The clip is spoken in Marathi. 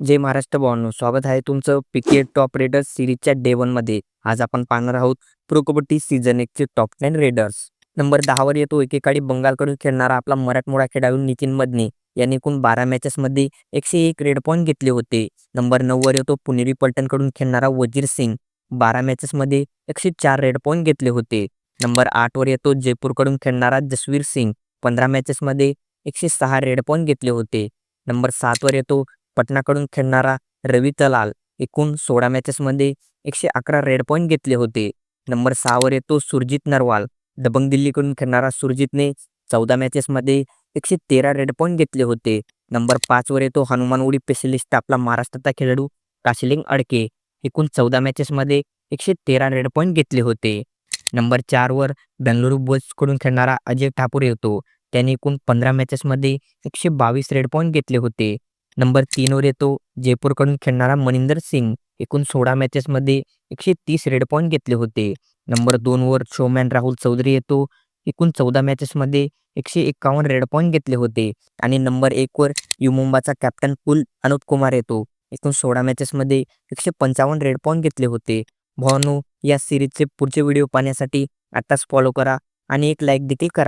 जय महाराष्ट्र भावांनो, स्वागत आहे तुमचं पीके टॉप रेडर्स सिरीजच्या डे 1 मध्ये. आज आपण पाहणार आहोत प्रो कबड्डी सीझन 1 चे टॉप 10 रेडर्स. नंबर 10 वर येतो एकेकाळी बंगालकडून खेळणारा आपला मराठमोळा खेळाडू नितीन मदने. याने एकूण 12 मॅचेसमध्ये 101 रेड पॉईंट घेतले होते. नंबर 9 वर येतो पुणेरी पलटणकडून खेळणारा वजीर सिंग. 12 मॅचेसमध्ये 104 रेड पॉईंट घेतले होते. नंबर 8 वर येतो जयपूरकडून खेळणारा जसवीर सिंग. 15 मॅचेसमध्ये 106 रेड पॉईंट घेतले होते. नंबर 7 वर येतो पटनाकडून खेळणारा रवी तलाल. एकूण 16 मॅचेसमध्ये 111 रेड पॉईंट घेतले होते. नंबर 6 वर येतो सुरजित नरवाल. दबंग दिल्लीकडून खेळणारा सुरजितने 14 मॅचेसमध्ये 113 रेड पॉईंट घेतले होते. नंबर 5 वर येतो हनुमानवाडी स्पेशलिस्ट आपला महाराष्ट्राचा खेळाडू काशिलिंग अडके. एकूण 14 मॅचेसमध्ये 113 रेड पॉईंट घेतले होते. नंबर 4 वर बेंगळुरू बुल्सकडून खेळणारा अजय ठाकूर येतो. त्याने एकूण 15 मॅचेसमध्ये 122 रेड पॉईंट घेतले होते. नंबर 3 वर येतो जयपूरकडून खेळणारा मनिंदर सिंग. एकूण 16 मॅचेसमध्ये 130 रेड पॉईंट घेतले होते. नंबर 2 वर शोमॅन राहुल चौधरी येतो. एकूण 14 मॅचेसमध्ये 151 रेड पॉईंट घेतले होते. आणि नंबर 1 वर यू मुंबाचा कॅप्टन कुल अनुप कुमार येतो. एकूण 16 मॅचेसमध्ये 155 रेड पॉईंट घेतले होते. भावांनो, या सिरीजचे पुढचे व्हिडिओ पाहण्यासाठी आताच फॉलो करा आणि एक लाईक देखील करा.